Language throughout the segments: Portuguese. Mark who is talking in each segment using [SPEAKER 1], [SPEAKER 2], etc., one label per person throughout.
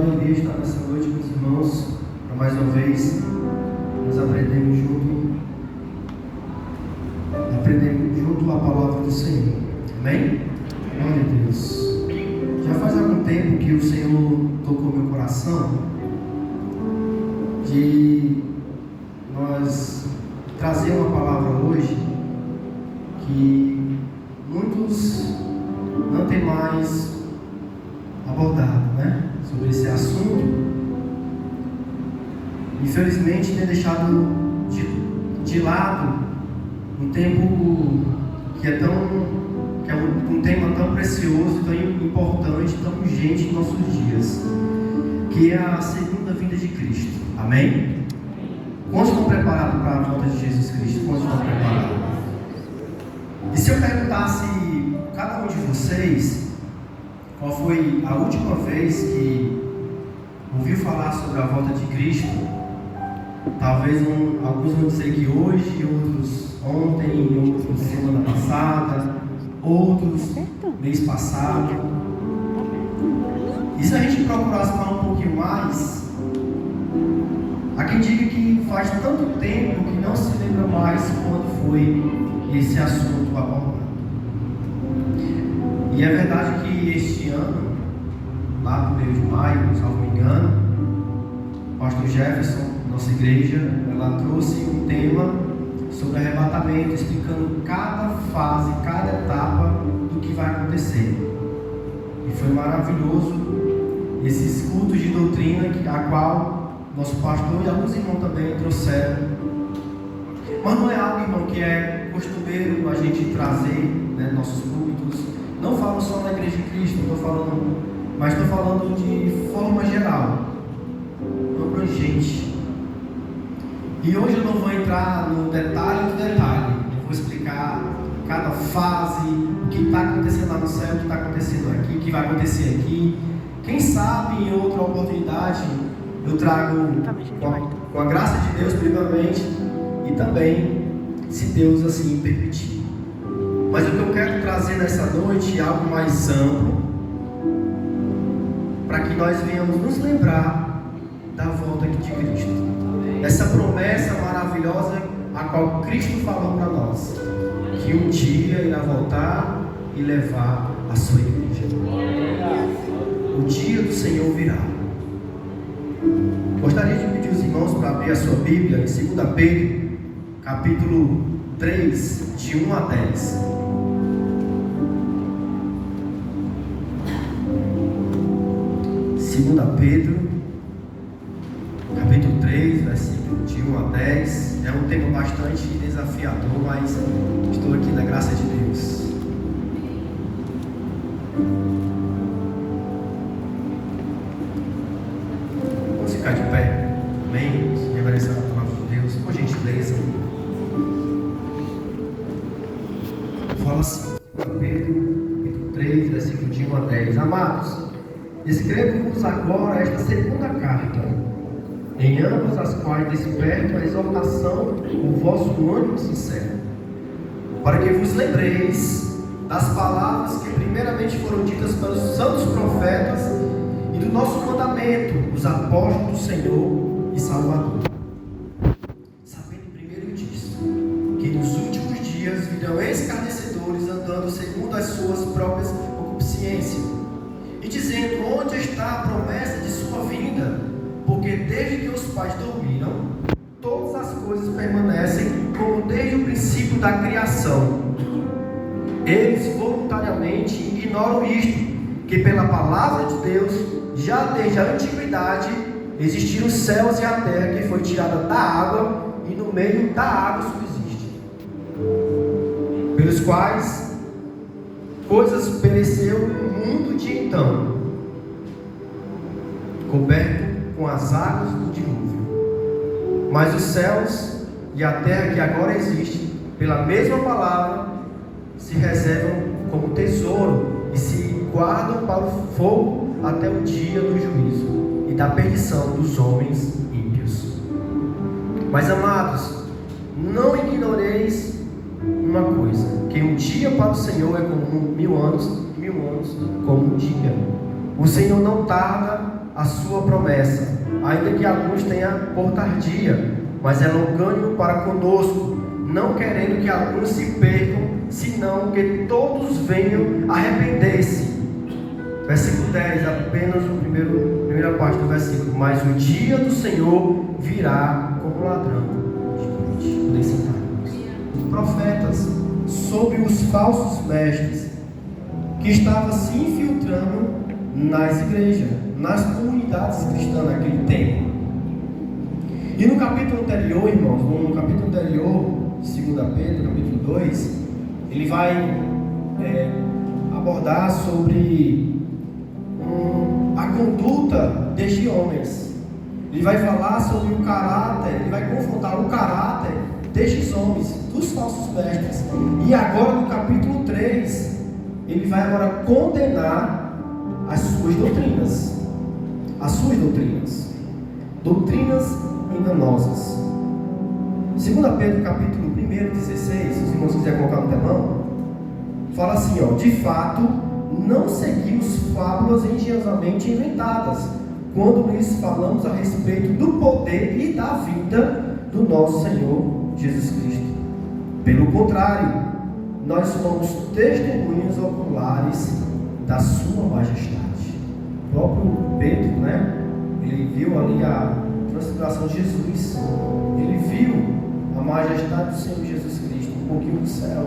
[SPEAKER 1] alegria estar nessa noite com os irmãos, para mais uma vez nós aprendemos junto a palavra do Senhor. Amém? Glória a Deus. Já faz algum tempo que o Senhor tocou meu coração de nós trazer uma palavra hoje que muitos não têm mais abordado, sobre esse assunto. Infelizmente tem deixado de lado um tempo que é um tema tão precioso, tão importante, tão urgente em nossos dias, que é a segunda vinda de Cristo. Amém? Quantos estão preparados para a volta de Jesus Cristo? Quantos estão preparados? E se eu perguntasse a cada um de vocês qual foi a última vez que ouviu falar sobre a volta de Cristo, talvez alguns vão dizer que hoje, outros ontem, outros semana passada, outros mês passado. E se a gente procurasse falar um pouquinho mais, há quem diga que faz tanto tempo que não se lembra mais quando foi esse assunto abordado. E é verdade que este ano, lá no mês de maio, se não me engano, o pastor Jefferson, nossa igreja, ela trouxe um tema sobre arrebatamento, explicando cada fase, cada etapa do que vai acontecer. E foi maravilhoso esses cultos de doutrina a qual nosso pastor e alguns irmãos também trouxeram. Mas não é algo, irmão, que é costumeiro a gente trazer, nossos púlpitos. Não falo só na Igreja de Cristo, mas estou falando de forma geral, abrangente. E hoje eu não vou entrar no detalhe do detalhe, eu vou explicar cada fase, o que está acontecendo lá no céu, o que está acontecendo aqui, o que vai acontecer aqui. Quem sabe em outra oportunidade eu trago, com a graça de Deus primeiramente, e também, se Deus assim permitir. Mas o que eu quero trazer nessa noite é algo mais amplo, para que nós venhamos nos lembrar da volta de Cristo. Essa promessa maravilhosa a qual Cristo falou para nós, que um dia irá voltar e levar a sua igreja. O dia do Senhor virá. Gostaria de pedir os irmãos para abrir a sua Bíblia em 2 Pedro, capítulo 3, de 1 a 10. Pedro, capítulo 3, versículo de 1 a 10. É um tema bastante desafiador, mas estou aqui na graça de Deus. Vamos ficar de pé. Amém? Reverenciar a palavra de Deus, por gentileza. Fala assim, Pedro, capítulo 3, versículo de 1 a 10. Amados, escrevo-vos agora esta segunda carta, em ambas as quais desperto a exortação o vosso ânimo sincero, para que vos lembreis das palavras que primeiramente foram ditas pelos santos profetas e do nosso mandamento, os apóstolos do Senhor e Salvador. Sabendo primeiro disso, que nos últimos dias virão escarnecedores andando segundo as suas próprias concupiscências, e dizendo: onde está a promessa de sua vinda? Porque desde que os pais dormiram, todas as coisas permanecem como desde o princípio da criação. Eles voluntariamente ignoram isto, que pela palavra de Deus, já desde a antiguidade, existiram os céus e a terra, que foi tirada da água, e no meio da água subsiste, pelos quais coisas pereceu no mundo de então, coberto com as águas do dilúvio. Mas os céus e a terra que agora existem, pela mesma palavra, se reservam como tesouro e se guardam para o fogo até o dia do juízo e da perdição dos homens ímpios. Mas, amados, não ignoreis uma coisa, que um dia para o Senhor é como 1000 anos, 1000 anos como um dia. O Senhor não tarda a sua promessa, ainda que alguns tenham por tardia, mas é longânimo para conosco, não querendo que alguns se percam, senão que todos venham arrepender-se. Versículo 10, apenas a primeira parte do versículo. Mas o dia do Senhor virá como ladrão. Podem sentar. Profetas sobre os falsos mestres que estavam se infiltrando nas igrejas, nas comunidades cristãs naquele tempo. E no capítulo anterior, irmãos, no capítulo anterior, 2 Pedro, capítulo 2, ele vai abordar sobre a conduta destes homens. Ele vai falar sobre o caráter, ele vai confrontar o caráter destes homens, dos falsos mestres. E agora no capítulo 3, ele vai agora condenar as suas doutrinas. As suas doutrinas. Doutrinas enganosas. 2 Pedro capítulo 1, 16, se os irmãos quiserem colocar no telão, fala assim, ó: de fato, não seguimos fábulas engenhosamente inventadas, quando lhes falamos a respeito do poder e da vinda do nosso Senhor Jesus Cristo. Pelo contrário, nós somos testemunhas oculares da sua majestade. O próprio Pedro, ele viu ali a transfiguração de Jesus. Ele viu a majestade do Senhor Jesus Cristo, um pouquinho do céu.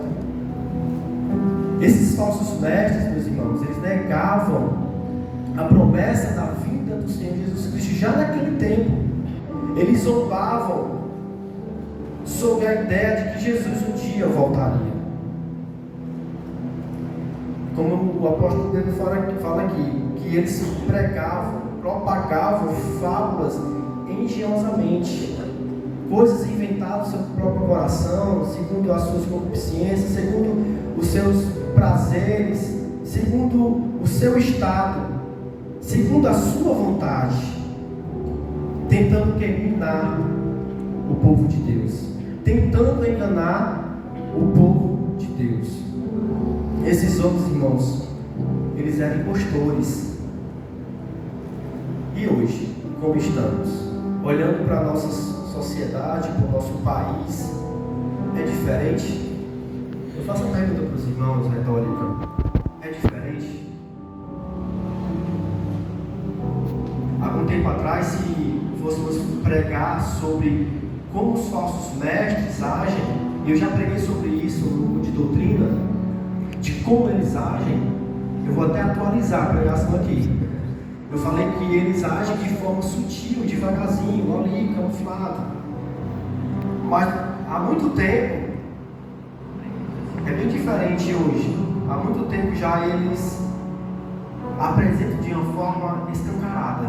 [SPEAKER 1] Esses falsos mestres, meus irmãos, eles negavam a promessa da vinda do Senhor Jesus Cristo já naquele tempo. Eles zombavam sobre a ideia de que Jesus um dia voltaria. Como o apóstolo Pedro fala aqui, que eles pregavam, propagavam fábulas engenhosamente, coisas inventadas no seu próprio coração, segundo as suas concupiscências, segundo os seus prazeres, segundo o seu estado, segundo a sua vontade, tentando minar o povo de Deus, tentando enganar o povo de Deus. Esses homens, irmãos, eles eram impostores. E hoje, como estamos? Olhando para a nossa sociedade, para o nosso país, é diferente? Eu faço uma pergunta para os irmãos, retórica. É diferente? Algum tempo atrás, se fôssemos pregar sobre como os falsos mestres agem, eu já preguei sobre isso no grupo de doutrina, de como eles agem. Eu vou até atualizar a pregação aqui. Eu falei que eles agem de forma sutil, devagarzinho, ali, camuflado. Mas há muito tempo, é bem diferente hoje. Há muito tempo já eles apresentam de uma forma escancarada.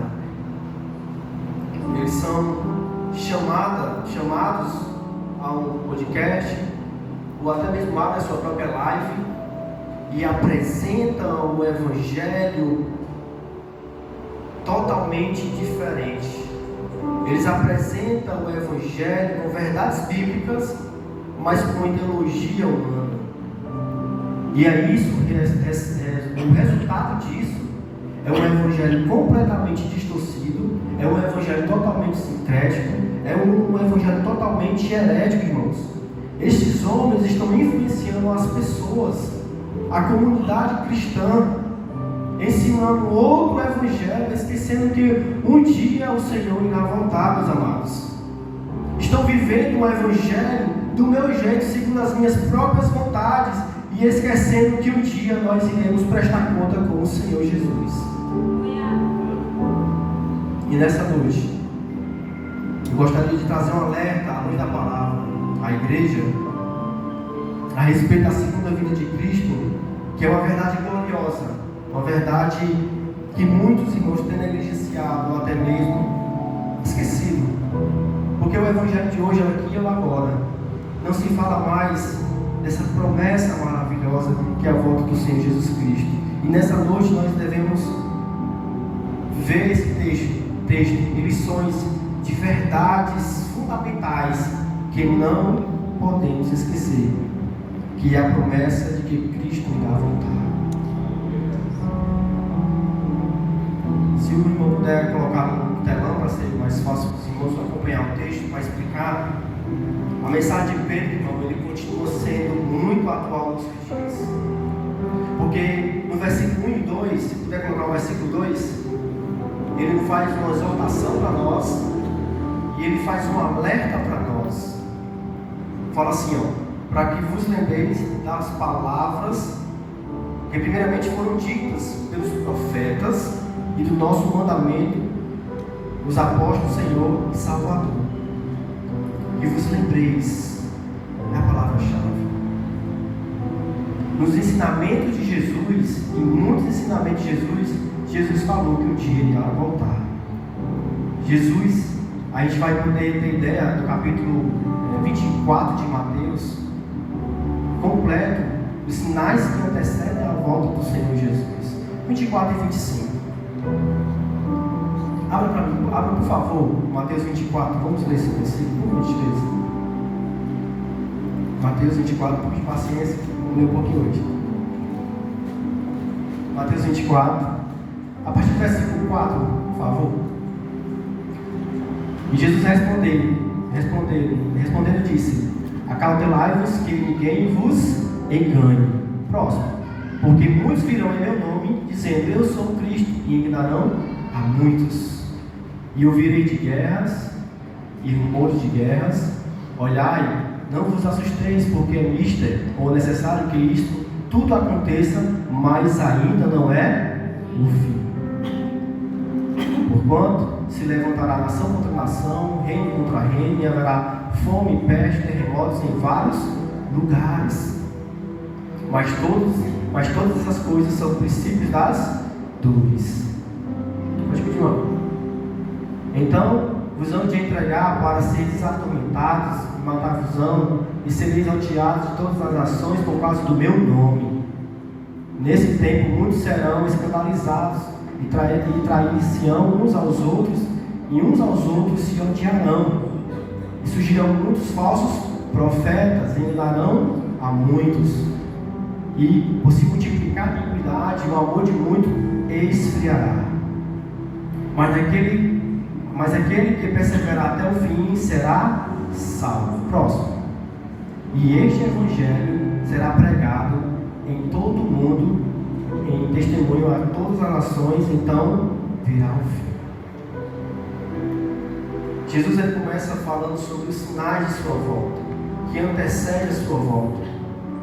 [SPEAKER 1] Eles são chamados a um podcast, ou até mesmo abrem a sua própria live e apresentam o Evangelho totalmente diferente. Eles apresentam o Evangelho com verdades bíblicas, mas com ideologia humana. E é isso, o resultado disso é um Evangelho completamente distorcido, é um Evangelho totalmente sincrético, é um Evangelho totalmente herético, irmãos. Estes homens estão influenciando as pessoas, a comunidade cristã, ensinando outro Evangelho, esquecendo que um dia o Senhor irá voltar, meus amados. Estão vivendo um Evangelho do meu jeito, segundo as minhas próprias vontades, e esquecendo que um dia nós iremos prestar conta com o Senhor Jesus. E nessa noite, eu gostaria de trazer um alerta à luz da palavra à igreja a respeito da segunda vinda de Cristo, que é uma verdade gloriosa, uma verdade que muitos irmãos têm negligenciado ou até mesmo esquecido. Porque o Evangelho de hoje é aqui e agora. Não se fala mais dessa promessa maravilhosa que é a volta do Senhor Jesus Cristo. E nessa noite nós devemos ver esse texto e lições de verdades fundamentais que não podemos esquecer, que é a promessa de que Cristo irá voltar. Se o irmão puder colocar no telão para ser mais fácil para os irmãos acompanhar o texto, para explicar, a mensagem de Pedro, irmão, ele continua sendo muito atual nos dias. Porque no versículo 1 e 2, se puder colocar o versículo 2, ele faz uma exortação para nós e ele faz um alerta para nós. Fala assim, para que vos lembreis das palavras que primeiramente foram ditas pelos profetas e do nosso mandamento, os apóstolos, Senhor e Salvador. E vos lembreis, é a palavra-chave. Nos ensinamentos de Jesus, em muitos ensinamentos de Jesus, Jesus falou que um dia ele ia voltar. Jesus, a gente vai poder ter ideia do capítulo 24 de Mateus, completo, os sinais que antecedem a volta do Senhor Jesus. 24 e 25. Abra para mim, abra por favor, Mateus 24, vamos ler esse versículo, por gentileza. Mateus 24, por paciência, vamos ler um pouquinho hoje. Mateus 24, a partir do versículo 4, por favor. E Jesus respondendo disse: acautelai-vos que ninguém vos engane. Próximo. Porque muitos virão em meu nome, dizendo: eu sou o Cristo, e enganarão a muitos. E ouvirei de guerras e rumores de guerras. Olhai, não vos assusteis, porque é mister ou necessário que isto tudo aconteça, mas ainda não é o fim. Porquanto se levantará nação contra nação, reino contra reino, e haverá fome, peste, terremotos em vários lugares. Mas todas essas coisas são princípios das dores. Pode continuar. Então vos hão de entregar para seres atormentados, matar-vos-ão, e sereis odiados de todas as nações por causa do meu nome. Nesse tempo muitos serão escandalizados e trair-se-ão uns aos outros, e uns aos outros se odiarão. E surgirão muitos falsos profetas, e enganarão a muitos. E por se multiplicar a iniquidade, o amor de muito esfriará. Mas aquele que perseverar até o fim será salvo. Próximo. E este evangelho será pregado em todo o mundo, em testemunho a todas as nações, então virá o fim. Jesus ele começa falando sobre os sinais de sua volta, que antecede a sua volta.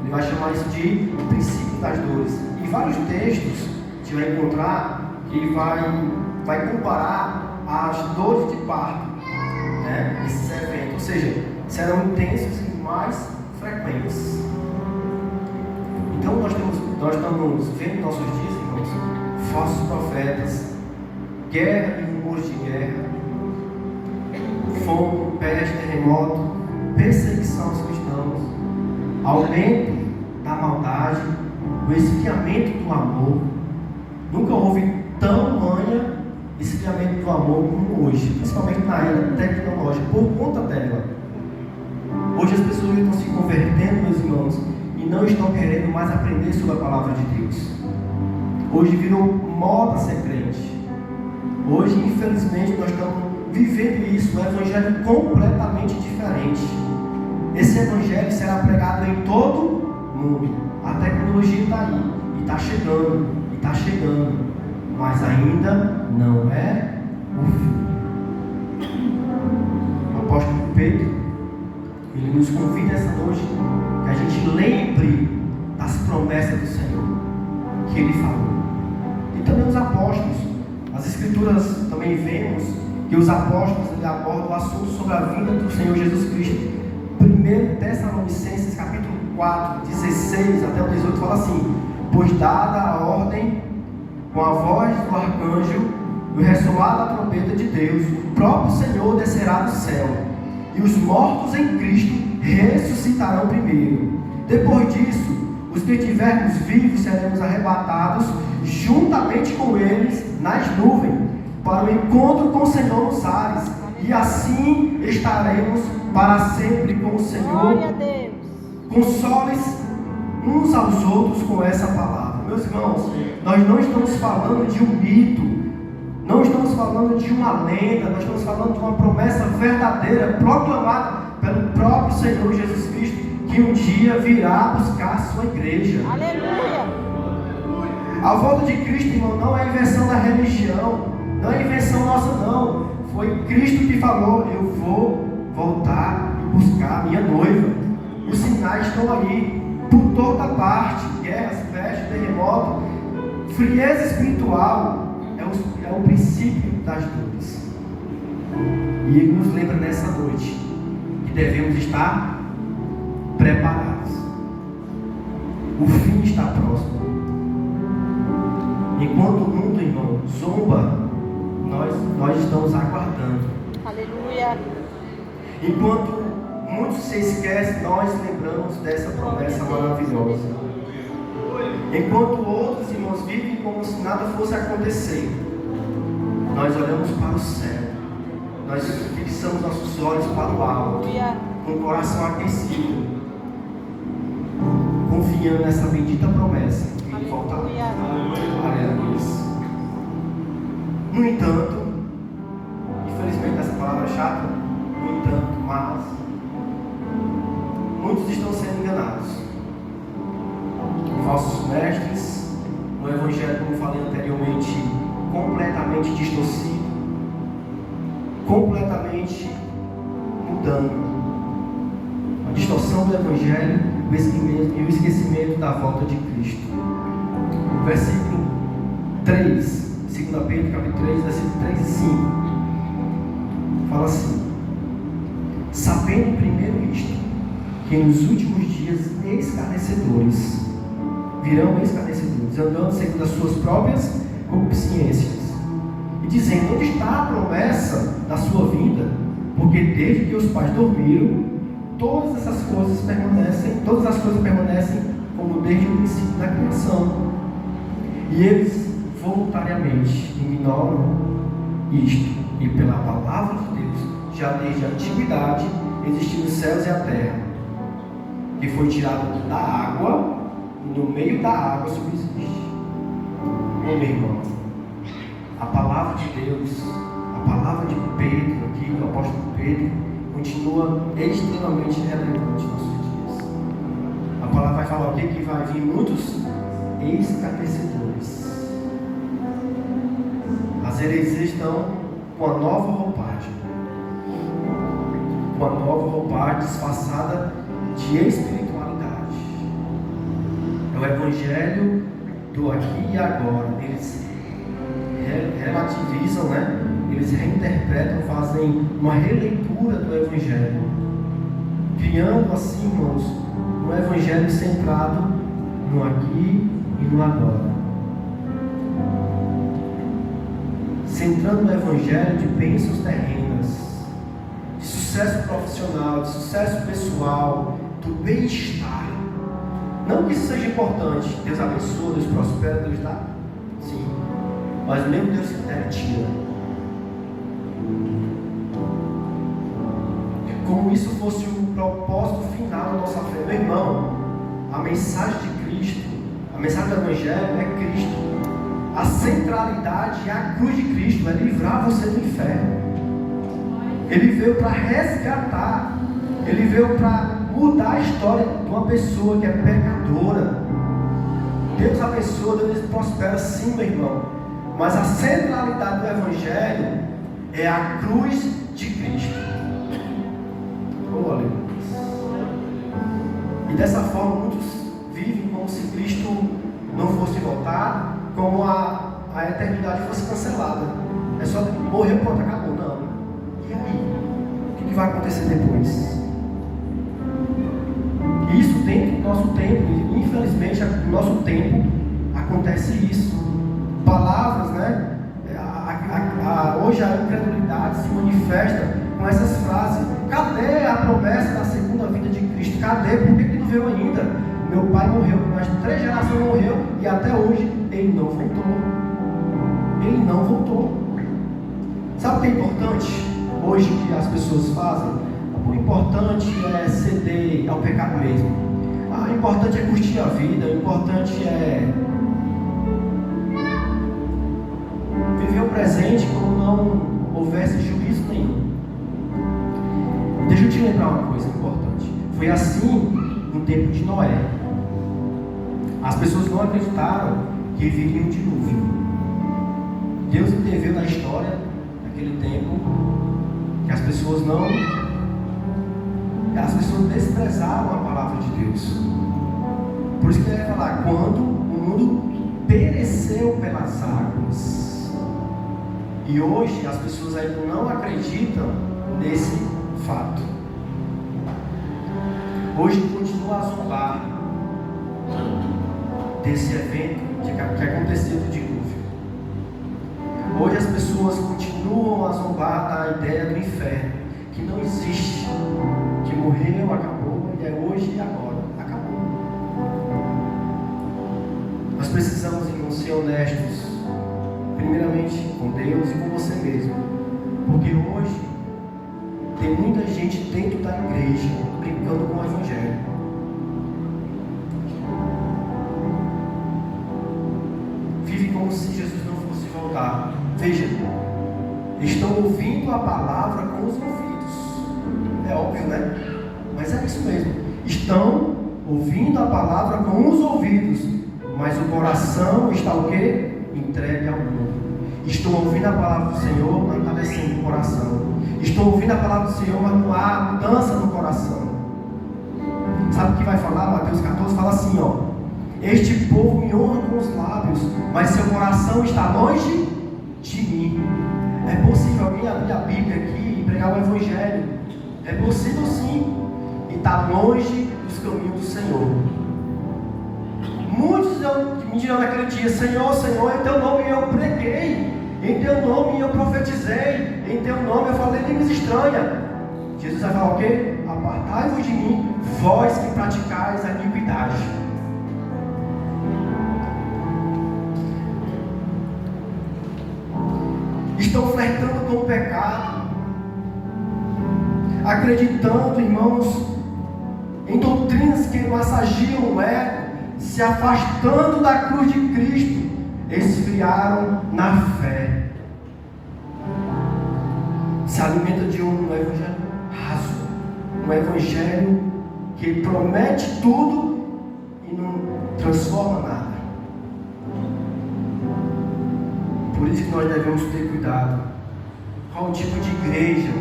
[SPEAKER 1] Ele vai chamar isso de princípio das dores. E vários textos a gente vai encontrar que ele vai comparar as dores de parto, né? Esses eventos, ou seja, serão intensos e mais frequentes. Então nós estamos vendo em nossos dias, irmãos, falsos profetas, guerra e rumores de guerra, fome, peste, terremoto, perseguição aos cristãos, aumento da maldade, o esfriamento do amor. Nunca houve tamanha esfriamento do amor como hoje, principalmente na era tecnológica, por conta dela. Hoje as pessoas estão se convertendo, meus irmãos, e não estão querendo mais aprender sobre a palavra de Deus. Hoje virou moda ser crente. Hoje, infelizmente, nós estamos vivendo isso, um evangelho completamente diferente. Esse evangelho será pregado em todo mundo. A tecnologia está aí, e está chegando, mas ainda não é o fim. O apóstolo Pedro, ele nos convida essa noite que a gente lembre das promessas do Senhor que ele falou. E também os apóstolos. As escrituras também vemos que os apóstolos abordam o assunto sobre a vinda do Senhor Jesus Cristo. 1 Tessalonicenses capítulo 4, 16 até o 18 fala assim: pois dada a ordem com a voz do arcanjo e o ressoar da trombeta de Deus, o próprio Senhor descerá do céu, e os mortos em Cristo ressuscitarão primeiro. Depois disso, os que estivermos vivos seremos arrebatados juntamente com eles nas nuvens, para o encontro com o Senhor nos ares, e assim estaremos para sempre com o Senhor.
[SPEAKER 2] Glória a Deus.
[SPEAKER 1] Consoles uns aos outros com essa palavra. Meus irmãos, nós não estamos falando de um mito, não estamos falando de uma lenda, nós estamos falando de uma promessa verdadeira, proclamada pelo próprio Senhor Jesus Cristo, que um dia virá buscar a sua igreja.
[SPEAKER 2] Aleluia!
[SPEAKER 1] A volta de Cristo, irmão, não é invenção da religião, não é invenção nossa, não. Foi Cristo que falou: eu vou voltar e buscar a minha noiva. Os sinais estão aí, por toda parte: guerras, pestes, terremoto, frieza espiritual. É o princípio das dores. E Ele nos lembra nessa noite que devemos estar preparados. O fim está próximo. Enquanto o mundo, irmão, zomba, nós estamos aguardando.
[SPEAKER 2] Aleluia!
[SPEAKER 1] Enquanto muitos se esquecem, nós lembramos dessa promessa maravilhosa. Enquanto outros, irmãos, vivem como se nada fosse acontecer, nós olhamos para o céu, nós fixamos nossos olhos para o alto, com o coração aquecido, confiando nessa bendita promessa que Ele voltará. Aleluia. No entanto, infelizmente essa palavra é chata, no entanto, mas muitos estão sendo enganados. Falsos mestres, um evangelho, como falei anteriormente, completamente distorcido, completamente mudando. A distorção do evangelho e o esquecimento da volta de Cristo. Versículo 3, 2 Pedro, capítulo 3, versículo 3 e 5. Fala assim: sabendo primeiro isto, que nos últimos dias escarnecedores virão escarnecedores, andando segundo as suas próprias concupiscências, e dizendo: onde está a promessa da sua vinda? Porque desde que os pais dormiram, todas as coisas permanecem como desde o princípio da criação. E eles voluntariamente ignoram isto, e pela palavra de Deus, já desde a antiguidade, existiram os céus e a terra, que foi tirado da água, e no meio da água subsiste. Meu irmão, a palavra de Deus, a palavra de Pedro, aqui do apóstolo Pedro, continua extremamente relevante nos nossos dias. A palavra vai falar o quê? Que vai vir muitos escarnecedores. As heresias estão com a nova roupagem, disfarçada de espiritualidade. É o evangelho do aqui e agora. Eles relativizam, né? Eles reinterpretam, fazem uma releitura do evangelho, criando assim, irmãos, um evangelho centrado no aqui e no agora, centrando no evangelho de bênçãos terrenas, de sucesso profissional, de sucesso pessoal, do bem-estar. Não que isso seja importante, Deus abençoa, Deus prospera, Deus dá, sim, mas mesmo Deus que der, tira. Como isso fosse o propósito final da nossa fé. Meu irmão, a mensagem de Cristo, a mensagem do Evangelho é Cristo. A centralidade é a cruz de Cristo, é livrar você do inferno. Ele veio para resgatar, Ele veio para mudar a história de uma pessoa que é pecadora. Deus abençoa, Deus prospera, sim, meu irmão, mas a centralidade do Evangelho é a cruz de Cristo. Oh, aleluia. E dessa forma muitos vivem como se Cristo não fosse voltar, como a eternidade fosse cancelada. É só morrer, pronto, acabou. Não. E aí? O que vai acontecer depois? Isso dentro do nosso tempo, infelizmente no nosso tempo acontece isso. Palavras, né? Hoje a incredulidade se manifesta com essas frases: cadê a promessa da segunda vinda de Cristo? Cadê? Por que não veio ainda? Meu pai morreu, mais 3 gerações morreu e até hoje ele não voltou. Ele não voltou. Sabe o que é importante hoje que as pessoas fazem? O importante é ceder ao pecado mesmo. O importante é curtir a vida. O importante é viver o presente como não houvesse juízo nenhum. Deixa eu te lembrar uma coisa importante. Foi assim no tempo de Noé. As pessoas não acreditaram que viria um dilúvio. Deus interveio na história naquele tempo que as pessoas desprezaram a palavra de Deus. Por isso que ele vai falar, quando o mundo pereceu pelas águas. E hoje as pessoas ainda não acreditam nesse fato. Hoje continua a zombar desse evento que aconteceu do dilúvio. Hoje as pessoas continuam a zombar da ideia do inferno, que não existe, que morreu, acabou, e é hoje e agora, acabou. Nós precisamos, irmãos, ser honestos, primeiramente com Deus e com você mesmo, porque hoje tem muita gente dentro da igreja brincando com o Evangelho. Vive como se Jesus não fosse voltar. Veja, estão ouvindo a palavra com os ouvidos. É óbvio, né? Mas é isso mesmo. Estão ouvindo a palavra com os ouvidos, mas o coração está o quê? Entregue ao mundo. Estão ouvindo a palavra do Senhor, mas está descendo o coração. Estão ouvindo a palavra do Senhor, mas não há mudança no coração. Sabe o que vai falar? Mateus 14 fala assim, ó. Este povo me honra com os lábios, mas seu coração está longe de mim. É possível alguém abrir a Bíblia aqui e pregar o Evangelho? É possível sim. E está longe dos caminhos do Senhor. Muitos me dirão naquele dia, Senhor, Senhor, em teu nome eu preguei, em teu nome eu profetizei, em teu nome eu falei línguas estranhas. Jesus vai falar o quê? Apartai-vos de mim, vós que praticais a iniquidade. Estão flertando com o pecado, acreditando, irmãos, em doutrinas que massagiam o ego, se afastando da cruz de Cristo, esfriaram na fé. Se alimenta de um evangelho raso, um evangelho que promete tudo e não transforma nada. Por isso que nós devemos ter cuidado. Qual o tipo de igreja,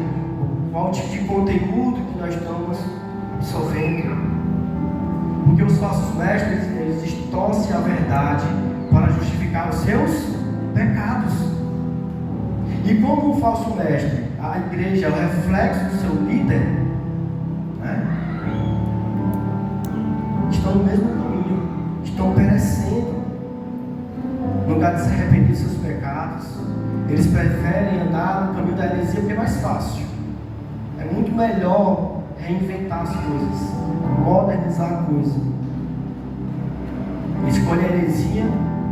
[SPEAKER 1] qual o tipo de conteúdo que nós estamos absorvendo. Porque os falsos mestres, eles distorcem a verdade para justificar os seus pecados. E como o falso mestre, a igreja é o reflexo do seu líder, né? Estão no mesmo caminho, estão perecendo. No lugar de se arrepender dos seus pecados, eles preferem andar no caminho da heresia porque é mais fácil. É muito melhor reinventar as coisas, modernizar a coisa. Escolhe a heresia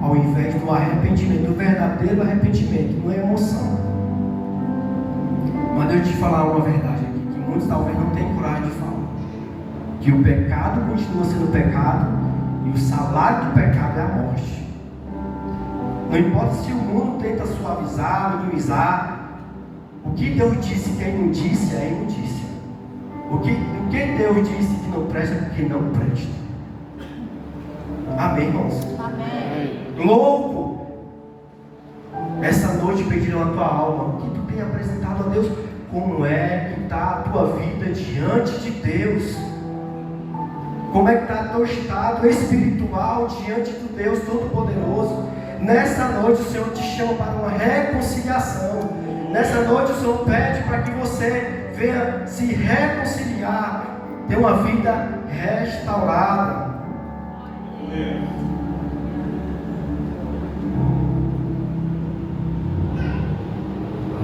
[SPEAKER 1] ao invés do arrependimento, do verdadeiro arrependimento, não é emoção. Mas deixa eu te falar uma verdade aqui, que muitos talvez não tenham coragem de falar. Que o pecado continua sendo pecado e o salário do pecado é a morte. Não importa se o mundo tenta suavizar, minimizar, o que Deus disse que é imundícia, é imundícia. O que Deus disse que não presta, é porque não presta. Amém, irmãos?
[SPEAKER 2] Amém.
[SPEAKER 1] Louco! Essa noite pediram a tua alma, o que tu tem apresentado a Deus? Como é que está a tua vida diante de Deus? Como é que está o teu estado espiritual diante do Deus Todo-Poderoso? Nessa noite o Senhor te chama para uma reconciliação. Nessa noite o Senhor pede para que você venha se reconciliar, ter uma vida restaurada.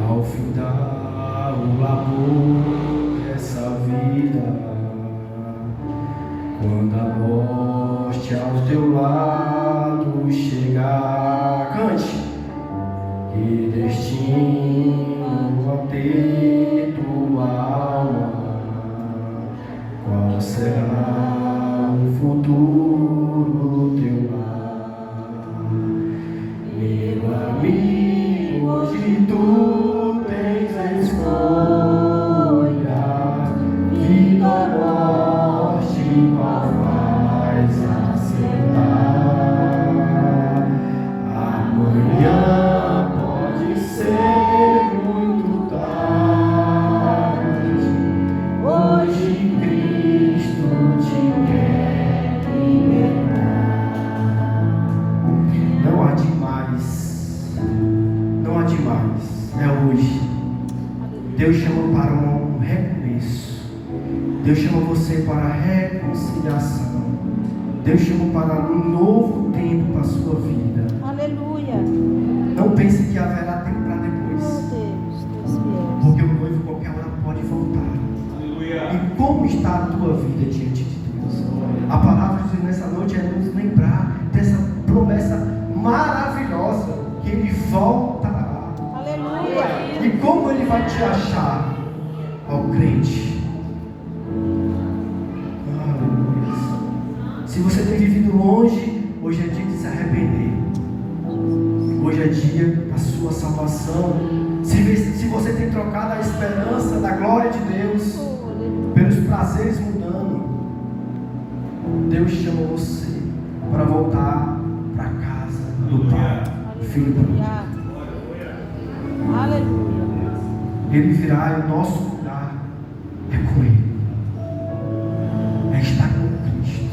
[SPEAKER 1] Ao findar o labor dessa vida, quando a morte ao teu lado chegar, cante. Que destino a ter tua alma? Qual será o futuro teu lar? Meu amigo, demais. É hoje. Deus chama para um recomeço. Deus chama você para a reconciliação. Deus chama para um novo tempo para a sua vida.
[SPEAKER 2] Aleluia.
[SPEAKER 1] Não pense que haverá tempo para depois.
[SPEAKER 2] Oh, Deus fiel.
[SPEAKER 1] Porque o noivo qualquer hora pode voltar. E como está a tua vida diante de Deus? A palavra de Deus nessa noite é nos lembrar dessa promessa maravilhosa que Ele voltará.
[SPEAKER 2] Aleluia.
[SPEAKER 1] E como Ele vai te achar, ó crente? Aleluia. Se você tem vivido longe, hoje é dia de se arrepender. Hoje é dia da sua salvação. Se você tem trocado a esperança da glória de Deus pelos prazeres mudando, Deus chama você para voltar para a casa do Pai, Filho do Pai.
[SPEAKER 2] Aleluia.
[SPEAKER 1] Ele virá e o nosso lugar é com Ele. É estar com Cristo.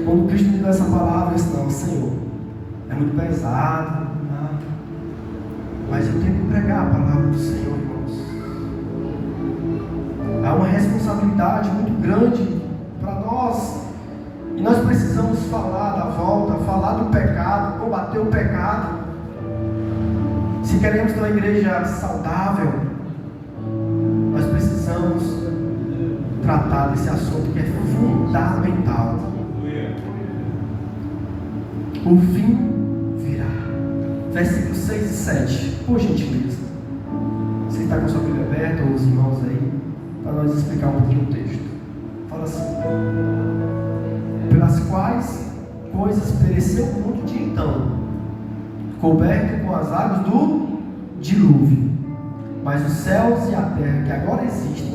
[SPEAKER 1] Quando Cristo me deu essa palavra, eu disse: não, Senhor, é muito pesado, mas eu tenho que pregar a palavra do Senhor, irmãos. Há uma responsabilidade muito grande para nós. E nós precisamos falar da volta, falar do pecado, combater o pecado. Se queremos ter uma igreja saudável, nós precisamos tratar desse assunto que é fundamental. O fim virá. Versículos 6 e 7. Por gentileza. Você está com a sua Bíblia aberta, ou os irmãos aí, para nós explicar um pouquinho o texto. Fala assim: pelas quais coisas pereceu o mundo de então, coberto com as águas do dilúvio. Mas os céus e a terra que agora existem,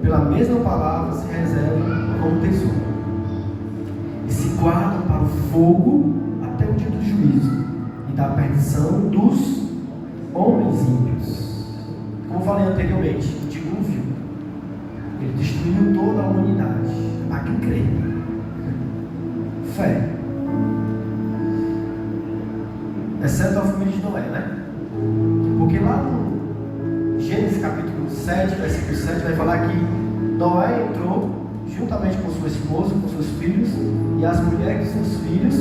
[SPEAKER 1] pela mesma palavra, se reservam como tesouro, e se guardam para o fogo até o dia do juízo e da perdição dos homens ímpios. Como falei anteriormente, o dilúvio, ele destruiu toda a humanidade. Para quem crê, fé, exceto a família de Noé, né? Porque lá no Gênesis capítulo 7, versículo 7, vai falar que Noé entrou juntamente com sua esposa, com seus filhos e as mulheres de seus filhos,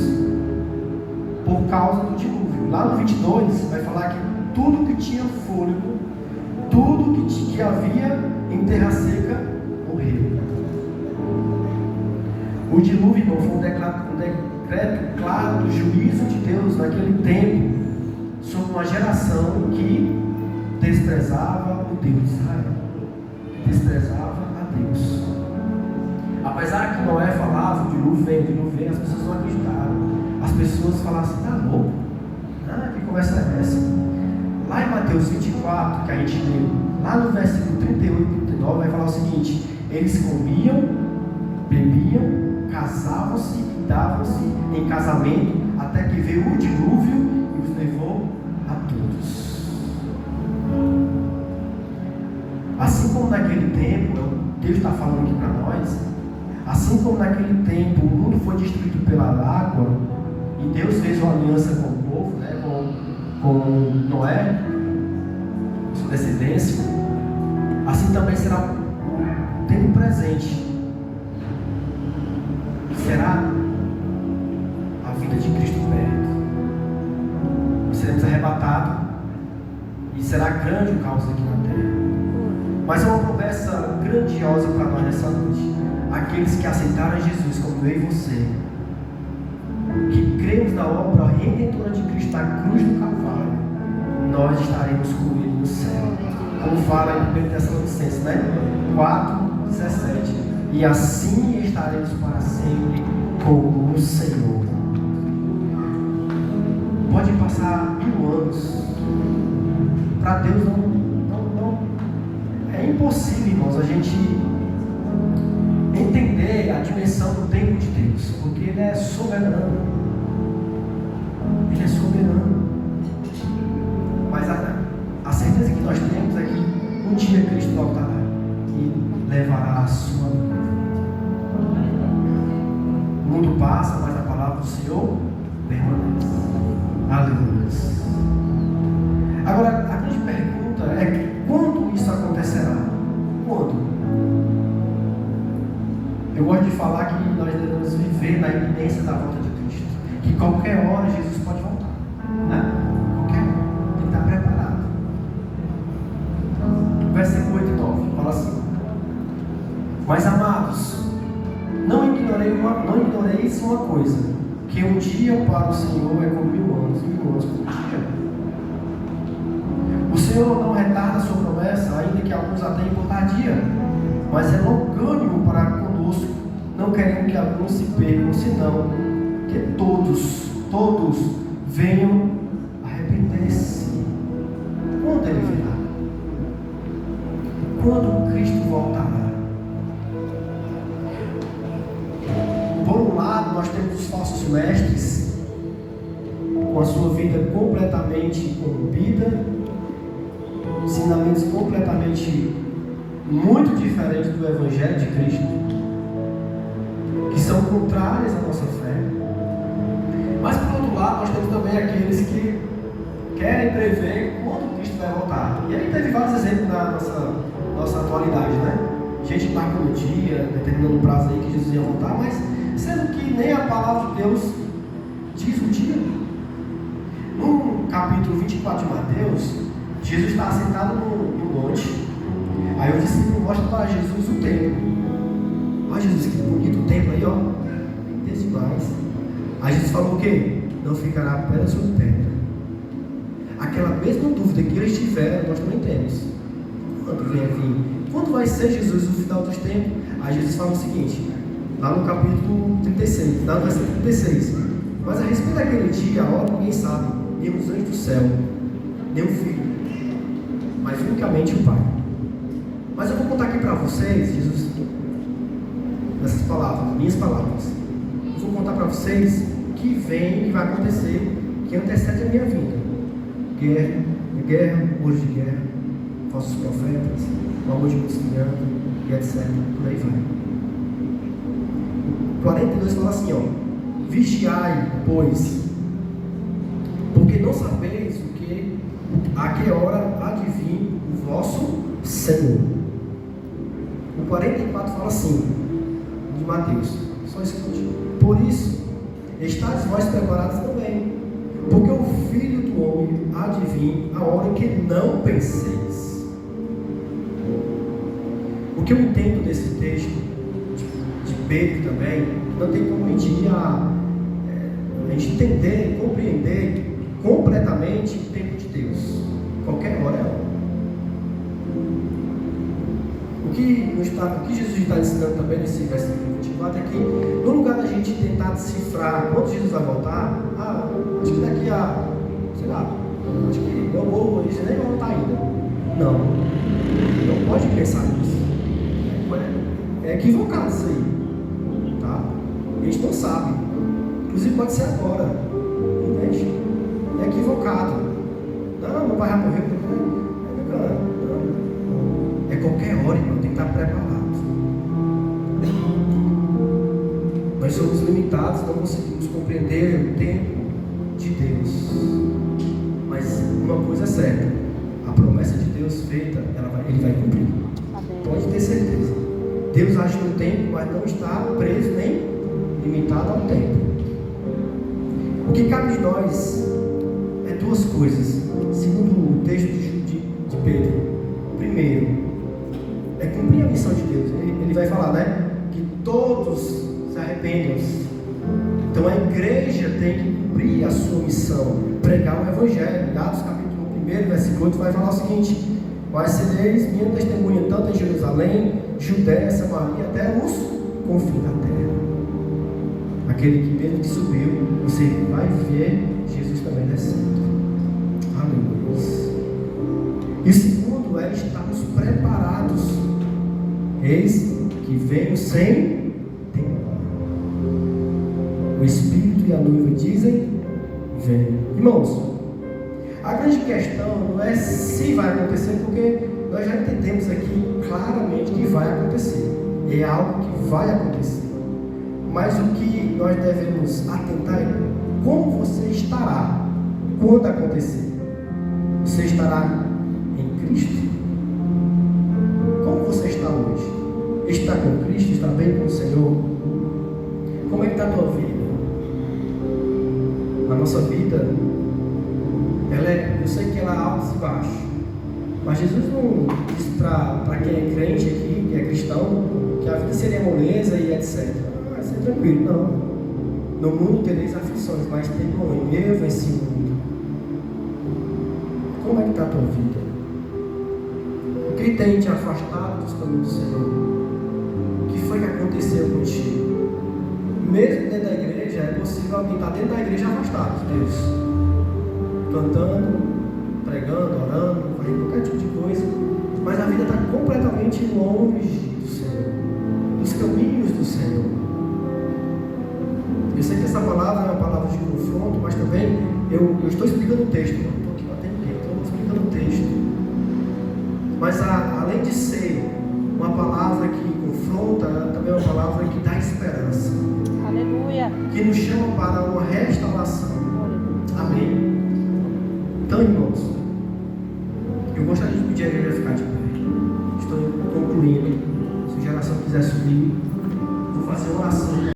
[SPEAKER 1] por causa do dilúvio. Lá no 22 vai falar que tudo que tinha fôlego, tudo que havia em terra seca, morreu. O dilúvio, irmão, foi um decreto claro do juízo de Deus naquele tempo sobre uma geração que desprezava o Deus de Israel, desprezava a Deus. Apesar que Noé falava: o dilúvio vem, as pessoas não acreditaram. As pessoas falavam assim: tá louco? Que conversa é essa? Lá em Mateus 24, que a gente leu, lá no versículo 38 e 39, vai falar o seguinte: eles comiam, bebiam, casavam-se e davam-se em casamento, até que veio o dilúvio e os levou a todos. Assim como naquele tempo, Deus está falando aqui para nós, assim como naquele tempo o mundo foi destruído pela água, e Deus fez uma aliança com o povo, né, com Noé, sua descendência, assim também será o tempo presente. Será a vida de Cristo perto. Nós seremos arrebatados e será grande o caos aqui na terra. Mas é uma promessa grandiosa para nós nessa noite. Aqueles que aceitaram Jesus como eu e você, que cremos na obra redentora de Cristo na cruz do Calvário, nós estaremos com Ele no céu. Como fala em 1 Tessalonicenses, né? 4:17. E assim estaremos para sempre com o Senhor. Pode passar 1000 anos. Para Deus não é impossível, irmãos, a gente entender a dimensão do tempo de Deus, porque Ele é soberano. Ele é soberano. Mas a certeza que nós temos é que um dia Cristo voltará e levará a sua vida. O mundo passa, mas a palavra do Senhor permanece. Aleluia. lembre-se uma coisa, que um dia para o Senhor é como 1000 anos, 1000 anos como um dia. O Senhor não retarda a sua promessa, ainda que alguns a tenham por tardia, mas é longânimo para conosco, não querendo que alguns se percam, senão que todos venham arrepender-se. Quando Ele virá? Quando Cristo voltará? Por um lado, nós temos os falsos mestres, com a sua vida completamente corrompida, ensinamentos completamente muito diferentes do Evangelho de Cristo, que são contrários à nossa fé. Mas por outro lado, nós temos também aqueles que querem prever quando Cristo vai voltar. E aí teve vários exemplos na nossa atualidade, né? Gente marcando o dia, determinando o prazo aí que Jesus ia voltar, mas sendo que nem a palavra de Deus diz o dia. No capítulo 24 de Mateus, Jesus está sentado no monte. Aí o discípulo mostra para Jesus o templo. Olha Jesus, que bonito o templo aí, ó. Tem demais. Aí Jesus falou o quê? Não ficará pedra sobre pedra. Aquela mesma dúvida que eles tiveram, nós também temos. Quando vem a vir? Quando vai ser, Jesus, o final dos tempos? Aí Jesus fala o seguinte, lá no capítulo 36, lá no versículo 36. Mas a respeito daquele dia, a hora ninguém sabe, nem os anjos do céu, nem o Filho, mas unicamente o Pai. Mas eu vou contar aqui para vocês, Jesus, nessas palavras, minhas palavras. Eu vou contar para vocês o que vem, que vai acontecer, que antecede a minha vinda. Guerra, rumores de guerra, falsos profetas, o amor de muitos criando, e etc. Por aí vai. 42 fala assim, ó. Vigiai, pois, porque não sabeis a que hora há de vir o vosso Senhor. O 44 fala assim, de Mateus, só escute. Por isso, estáis vós preparados também, porque o Filho do Homem há de vir a hora em que não penseis. O que eu entendo desse texto, de Pedro também, não tem como a gente entender, compreender completamente o tempo de Deus. Qualquer hora é hora. O que Jesus está ensinando também nesse versículo 24 é que, no lugar da gente tentar decifrar quando Jesus vai voltar, acho que daqui a, sei lá, acho que eu vou, ele nem vai voltar ainda. Não pode pensar nisso. É equivocado isso aí, tá? A gente não sabe. Inclusive pode ser agora, entende? É equivocado. Não, meu pai já morreu. É qualquer hora, irmão, tem que estar preparado. Nós somos limitados, não conseguimos compreender o tempo de Deus. Mas uma coisa é certa, a promessa de Deus feita, Ele vai cumprir. Pode ter certeza. Deus age no tempo, mas não está preso nem limitado ao tempo. O que cabe de nós é duas coisas, segundo o texto de Pedro. Primeiro, é cumprir a missão de Deus. Ele vai falar, né? Que todos se arrependam. Então a igreja tem que cumprir a sua missão, pregar o Evangelho. Atos capítulo 1, versículo 8 vai falar o seguinte: mas sereis minha testemunha tanto em Jerusalém, Judéia, Samaria, até os confins da terra. Aquele que mesmo que subiu, você vai ver Jesus também descendo. Aleluia. E o segundo é estarmos preparados. Eis que venho sem temor. O Espírito e a noiva dizem: vem. Irmãos, a grande questão não é se vai acontecer, porque nós já entendemos aqui claramente que vai acontecer. É algo que vai acontecer. Mas o que nós devemos atentar é como você estará quando acontecer. Você estará em Cristo? Como você está hoje? Está com Cristo? Está bem com o Senhor? Como é que está a tua vida? A nossa vida, eu sei que ela é altos e baixos, mas Jesus não disse para quem é crente aqui, que é cristão, que a vida seria moleza e etc. Ser tranquilo, não. No mundo tereis aflições, mas tem bom, eu venci o mundo. Como é que está a tua vida? O que tem te afastado dos caminhos do Senhor? O que foi que aconteceu contigo? Mesmo dentro da igreja, é possível alguém estar dentro da igreja afastado de Deus, cantando, pregando, orando, fazendo qualquer tipo de coisa, mas a vida está completamente longe do Senhor, dos caminhos do Senhor. Eu sei que essa palavra é uma palavra de confronto, mas também eu estou explicando o texto, não estou aqui batendo tempo, estou explicando o texto. Mas além de ser uma palavra que confronta, também é uma palavra que dá esperança.
[SPEAKER 2] Aleluia.
[SPEAKER 1] Que nos chama para uma restauração. Amém? Então, irmãos, eu gostaria de pedir a igreja a ficar de pé. Estou concluindo. Se a geração quiser subir, vou fazer uma oração.